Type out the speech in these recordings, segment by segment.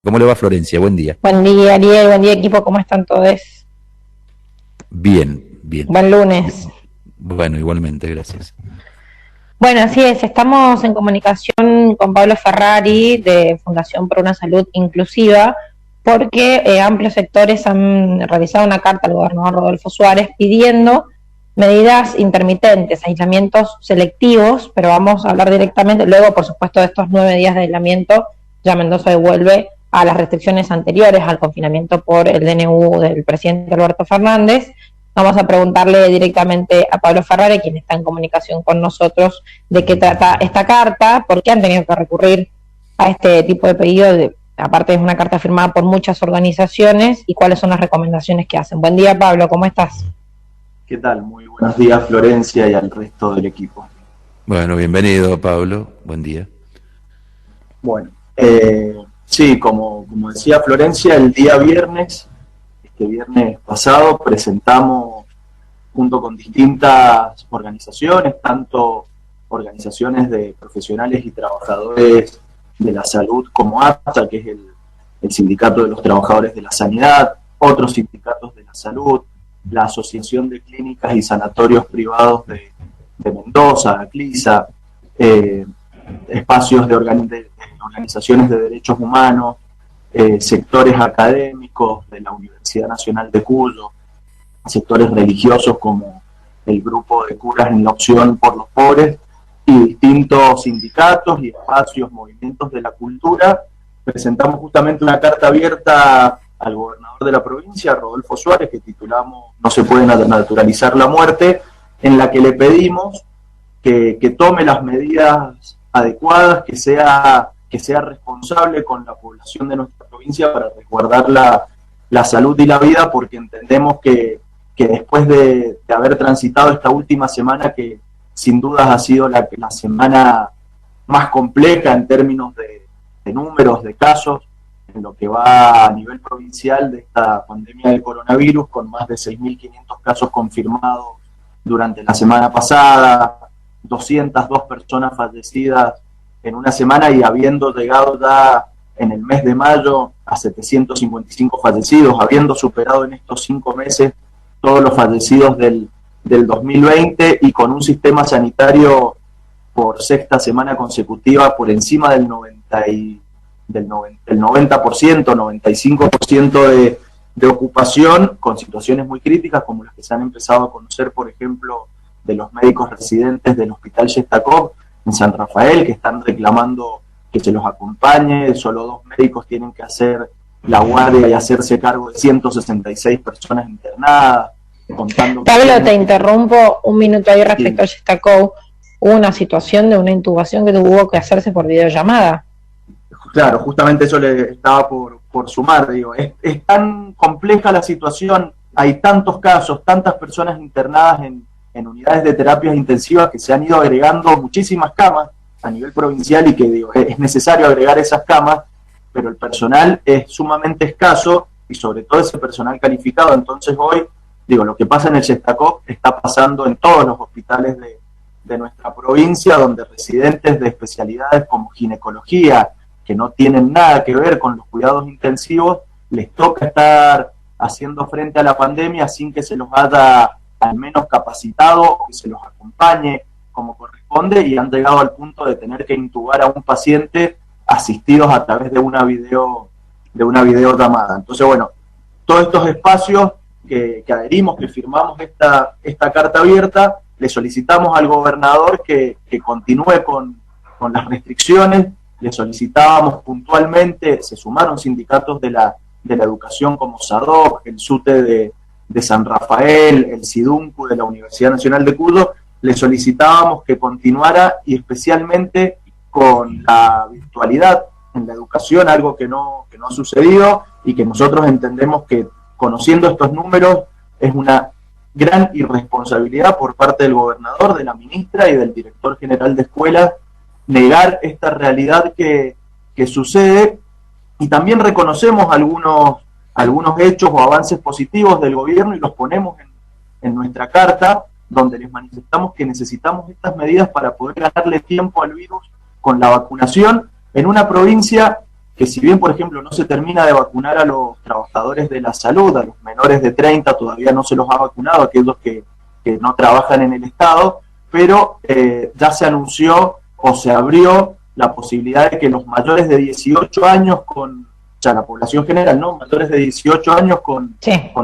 ¿Cómo le va, Florencia? Buen día. Buen día, Ariel, buen día, equipo, ¿cómo están todos? Bien, bien. Buen lunes. Bueno, igualmente, gracias. Bueno, así es, estamos en comunicación con Pablo Ferrari de Fundación por una Salud Inclusiva, porque amplios sectores han realizado una carta al gobernador Rodolfo Suárez pidiendo medidas intermitentes, aislamientos selectivos, pero vamos a hablar directamente, luego por supuesto de estos 9 días de aislamiento, ya Mendoza devuelve a las restricciones anteriores al confinamiento por el DNU del presidente Alberto Fernández. Vamos a preguntarle directamente a Pablo Ferrari, quien está en comunicación con nosotros, de qué trata esta carta, por qué han tenido que recurrir a este tipo de pedido, aparte es una carta firmada por muchas organizaciones, y cuáles son las recomendaciones que hacen. Buen día, Pablo, ¿cómo estás? ¿Qué tal? Muy buenos días, Florencia, y al resto del equipo. Bueno, bienvenido, Pablo. Buen día. Bueno, sí, como decía Florencia, el día viernes, este viernes pasado, presentamos junto con distintas organizaciones, tanto organizaciones de profesionales y trabajadores de la salud como APTA, que es el Sindicato de los Trabajadores de la Sanidad, otros sindicatos de la salud, la Asociación de Clínicas y Sanatorios Privados de Mendoza, ACLISA, espacios de organizaciones de derechos humanos, sectores académicos de la Universidad Nacional de Cuyo, sectores religiosos como el grupo de curas en la opción por los pobres, y distintos sindicatos y espacios, movimientos de la cultura. Presentamos justamente una carta abierta al gobernador de la provincia, Rodolfo Suárez, que titulamos "No se puede naturalizar la muerte", en la que le pedimos que tome las medidas adecuadas, que sea responsable con la población de nuestra provincia para resguardar la salud y la vida, porque entendemos que después de haber transitado esta última semana, que sin dudas ha sido la semana más compleja en términos de números, de casos, en lo que va a nivel provincial de esta pandemia del coronavirus, con más de 6.500 casos confirmados durante la semana pasada, 202 personas fallecidas en una semana, y habiendo llegado ya en el mes de mayo a 755 fallecidos, habiendo superado en estos 5 meses todos los fallecidos del 2020, y con un sistema sanitario por sexta semana consecutiva por encima del 90%, 95% de ocupación, con situaciones muy críticas como las que se han empezado a conocer, por ejemplo, de los médicos residentes del Hospital Shestakov en San Rafael, que están reclamando que se los acompañe. Solo 2 médicos tienen que hacer la guardia y hacerse cargo de 166 personas internadas. Pablo, te interrumpo un minuto ahí respecto a Shestakov. Hubo una situación de una intubación que tuvo que hacerse por videollamada. Claro, justamente eso le estaba por sumar. Digo, es tan compleja la situación, hay tantos casos, tantas personas internadas en unidades de terapias intensivas, que se han ido agregando muchísimas camas a nivel provincial, y que digo, es necesario agregar esas camas, pero el personal es sumamente escaso, y sobre todo ese personal calificado. Entonces hoy, digo, lo que pasa en el Shestakov está pasando en todos los hospitales de nuestra provincia, donde residentes de especialidades como ginecología, que no tienen nada que ver con los cuidados intensivos, les toca estar haciendo frente a la pandemia sin que se los haya al menos capacitado o que se los acompañe como corresponde, y han llegado al punto de tener que intubar a un paciente asistidos a través de una videollamada. Entonces, bueno, todos estos espacios que adherimos, que firmamos esta carta abierta, le solicitamos al gobernador que continúe con las restricciones. Le solicitábamos puntualmente, se sumaron sindicatos de la educación como SADOC, el SUTE de San Rafael, el SIDUNCU de la Universidad Nacional de Cuyo. Le solicitábamos que continuara, y especialmente con la virtualidad en la educación, algo que no ha sucedido, y que nosotros entendemos que, conociendo estos números, es una gran irresponsabilidad por parte del gobernador, de la ministra y del director general de escuelas negar esta realidad que sucede. Y también reconocemos algunos hechos o avances positivos del gobierno, y los ponemos en nuestra carta, donde les manifestamos que necesitamos estas medidas para poder ganarle tiempo al virus con la vacunación en una provincia que que si bien, por ejemplo, no se termina de vacunar a los trabajadores de la salud, a los menores de 30 todavía no se los ha vacunado, aquellos que no trabajan en el Estado, pero ya se anunció o se abrió la posibilidad de que los mayores de 18 años la población general, ¿no? Mayores de 18 años con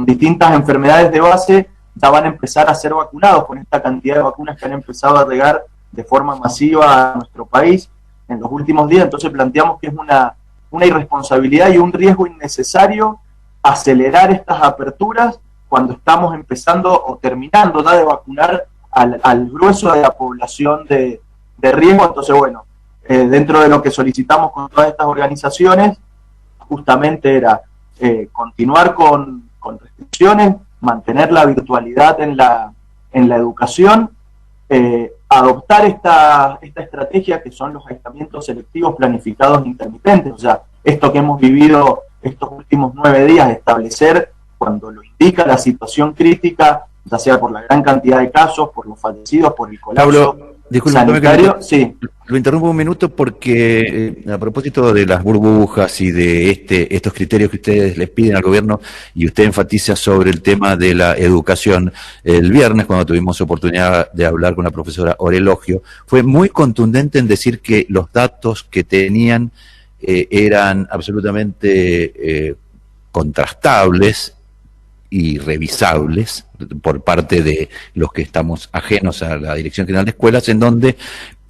distintas enfermedades de base ya van a empezar a ser vacunados con esta cantidad de vacunas que han empezado a llegar de forma masiva a nuestro país en los últimos días. Entonces planteamos que es una irresponsabilidad y un riesgo innecesario acelerar estas aperturas cuando estamos empezando o terminando ya de vacunar al grueso de la población de riesgo. Entonces, bueno, dentro de lo que solicitamos con todas estas organizaciones, justamente era continuar con restricciones, mantener la virtualidad en la educación, adoptar esta estrategia que son los aislamientos selectivos planificados intermitentes, o sea, esto que hemos vivido estos últimos 9 días, establecer cuando lo indica la situación crítica, ya sea por la gran cantidad de casos, por los fallecidos, por el colapso sanitario. Sí. Lo interrumpo un minuto porque a propósito de las burbujas y de estos criterios que ustedes les piden al gobierno, y usted enfatiza sobre el tema de la educación, el viernes cuando tuvimos oportunidad de hablar con la profesora Orelogio, fue muy contundente en decir que los datos que tenían eran absolutamente contrastables y revisables por parte de los que estamos ajenos a la Dirección General de Escuelas, en donde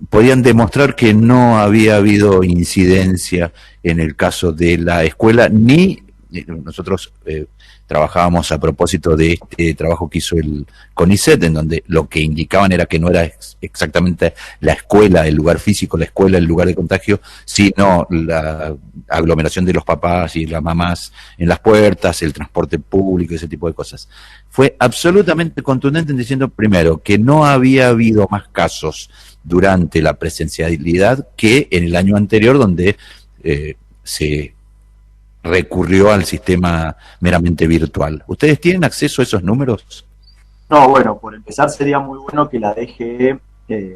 podían demostrar que no había habido incidencia en el caso de la escuela, ni nosotros trabajábamos a propósito de este trabajo que hizo el CONICET, en donde lo que indicaban era que no era exactamente la escuela, el lugar físico, la escuela, el lugar de contagio, sino la aglomeración de los papás y las mamás en las puertas, el transporte público, ese tipo de cosas. Fue absolutamente contundente en diciendo, primero, que no había habido más casos durante la presencialidad que en el año anterior, donde se recurrió al sistema meramente virtual. ¿Ustedes tienen acceso a esos números? No, bueno, por empezar sería muy bueno que la DGE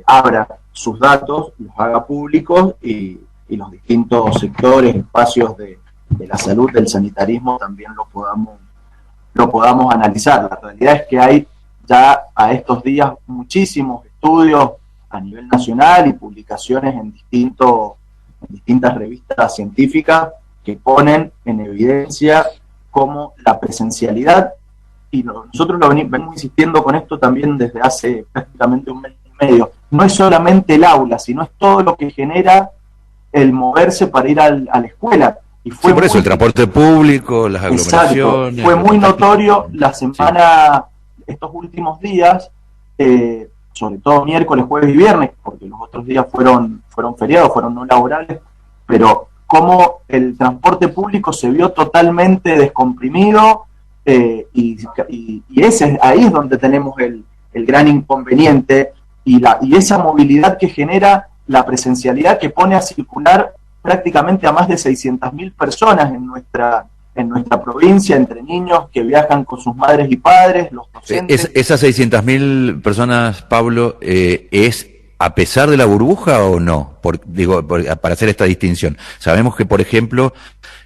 abra sus datos, los haga públicos y los distintos sectores, espacios de la salud, del sanitarismo también lo podamos analizar. La realidad es que hay ya a estos días muchísimos estudios a nivel nacional y publicaciones en distintas revistas científicas que ponen en evidencia cómo la presencialidad, y nosotros lo venimos insistiendo con esto también desde hace prácticamente un mes y medio, no es solamente el aula, sino es todo lo que genera el moverse para ir a la escuela. Y fue sí, por eso el transporte público, las aglomeraciones. Exacto, fue muy notorio la semana, estos últimos días, sobre todo miércoles, jueves y viernes, porque los otros días fueron feriados, fueron no laborales, pero cómo el transporte público se vio totalmente descomprimido, y ahí es donde tenemos el gran inconveniente, y esa movilidad que genera la presencialidad, que pone a circular prácticamente a más de 600.000 personas en nuestra provincia, entre niños que viajan con sus madres y padres, los docentes. ¿Esas 600.000 personas, Pablo, es a pesar de la burbuja o no? Para hacer esta distinción. Sabemos que, por ejemplo,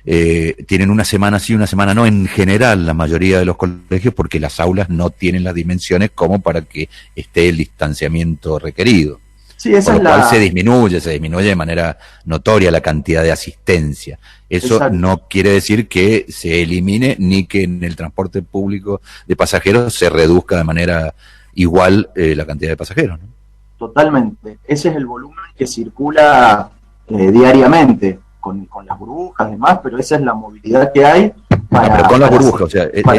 tienen una semana sí, una semana no, en general, la mayoría de los colegios, porque las aulas no tienen las dimensiones como para que esté el distanciamiento requerido. Sí, esa por lo cual se disminuye de manera notoria la cantidad de asistencia. Eso exacto. No quiere decir que se elimine ni que en el transporte público de pasajeros se reduzca de manera igual la cantidad de pasajeros, ¿no? Totalmente. Ese es el volumen que circula diariamente con las burbujas y demás, pero esa es la movilidad que hay para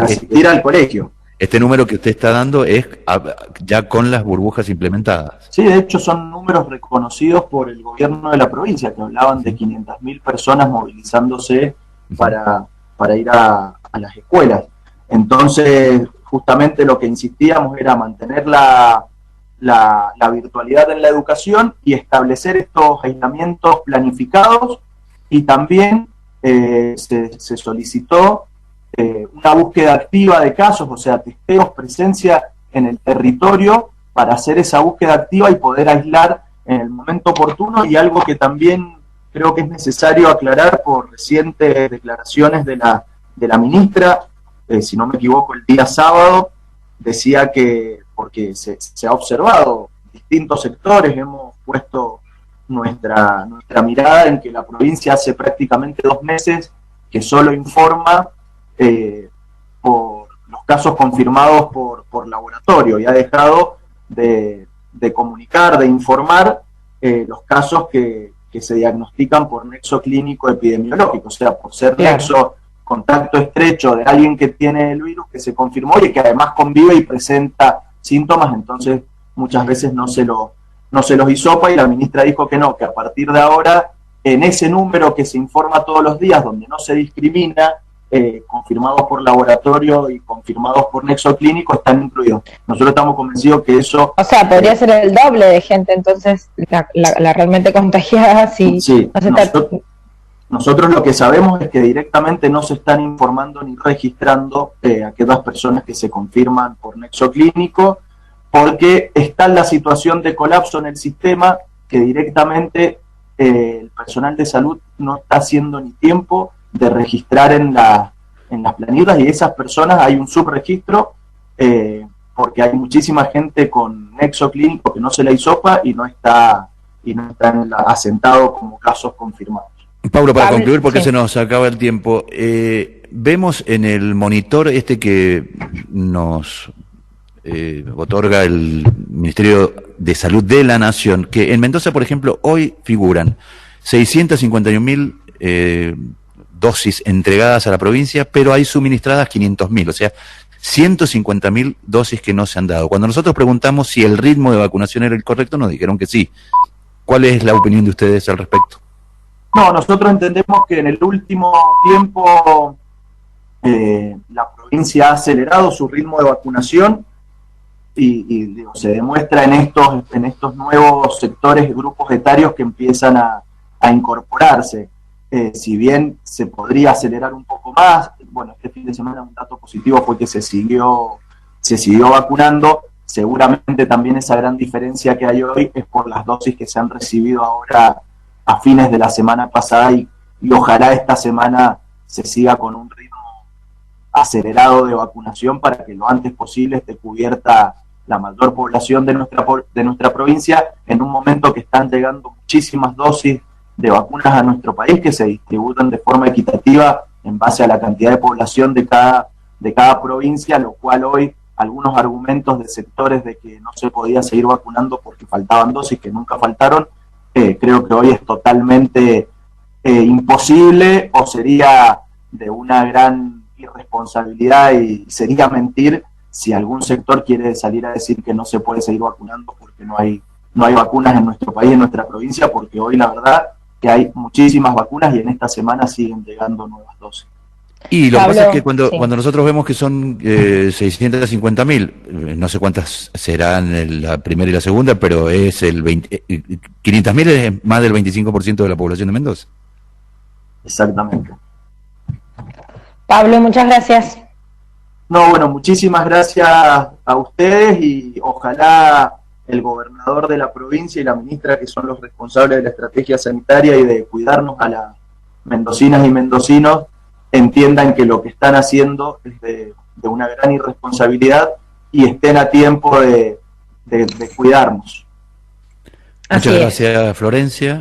asistir al colegio. Este número que usted está dando es ya con las burbujas implementadas. Sí, de hecho son números reconocidos por el gobierno de la provincia, que hablaban de 500.000 personas movilizándose para ir a las escuelas. Entonces, justamente lo que insistíamos era mantener la virtualidad en la educación y establecer estos aislamientos planificados, y también se solicitó una búsqueda activa de casos, o sea, testeos, presencia en el territorio para hacer esa búsqueda activa y poder aislar en el momento oportuno. Y algo que también creo que es necesario aclarar por recientes declaraciones de la ministra, si no me equivoco, el día sábado, decía que, porque se ha observado distintos sectores, hemos puesto nuestra mirada en que la provincia hace prácticamente 2 meses que solo informa por los casos confirmados por laboratorio y ha dejado de comunicar, de informar los casos que se diagnostican por nexo clínico epidemiológico, o sea, por ser nexo, contacto estrecho de alguien que tiene el virus, que se confirmó y que además convive y presenta síntomas, entonces muchas veces no se los hisopa, y la ministra dijo que no, que a partir de ahora, en ese número que se informa todos los días, donde no se discrimina, confirmados por laboratorio y confirmados por nexo clínico, están incluidos. Nosotros estamos convencidos que eso... O sea, podría ser el doble de gente, entonces, la realmente contagiada, si sí, no se nosotros lo que sabemos es que directamente no se están informando ni registrando aquellas personas que se confirman por nexo clínico, porque está en la situación de colapso en el sistema que directamente el personal de salud no está haciendo ni tiempo de registrar en las planillas, y esas personas hay un subregistro porque hay muchísima gente con nexo clínico que no se la hisopa y no está asentado como casos confirmados. Pablo, para concluir, porque se nos acaba el tiempo, vemos en el monitor que nos otorga el Ministerio de Salud de la Nación, que en Mendoza, por ejemplo, hoy figuran 651.000 dosis entregadas a la provincia, pero hay suministradas 500.000, o sea, 150.000 dosis que no se han dado. Cuando nosotros preguntamos si el ritmo de vacunación era el correcto, nos dijeron que sí. ¿Cuál es la opinión de ustedes al respecto? No, nosotros entendemos que en el último tiempo la provincia ha acelerado su ritmo de vacunación y se demuestra en estos nuevos sectores, grupos etarios que empiezan a incorporarse. Si bien se podría acelerar un poco más, bueno, este fin de semana un dato positivo fue que se siguió vacunando. Seguramente también esa gran diferencia que hay hoy es por las dosis que se han recibido ahora a fines de la semana pasada y ojalá esta semana se siga con un ritmo acelerado de vacunación para que lo antes posible esté cubierta la mayor población de nuestra provincia, en un momento que están llegando muchísimas dosis de vacunas a nuestro país que se distribuyen de forma equitativa en base a la cantidad de población de cada provincia, lo cual hoy algunos argumentos de sectores de que no se podía seguir vacunando porque faltaban dosis, que nunca faltaron, creo que hoy es totalmente imposible, o sería de una gran irresponsabilidad y sería mentir si algún sector quiere salir a decir que no se puede seguir vacunando porque no hay vacunas en nuestro país, en nuestra provincia, porque hoy la verdad que hay muchísimas vacunas y en esta semana siguen llegando nuevas dosis. Y lo que pasa es que cuando nosotros vemos que son 650.000, no sé cuántas serán en la primera y la segunda, pero es 500.000 es más del 25% de la población de Mendoza. Exactamente. Pablo, muchas gracias. No, bueno, muchísimas gracias a ustedes y ojalá el gobernador de la provincia y la ministra, que son los responsables de la estrategia sanitaria y de cuidarnos a las mendocinas y mendocinos, entiendan que lo que están haciendo es de una gran irresponsabilidad y estén a tiempo de cuidarnos. Muchas gracias, Florencia.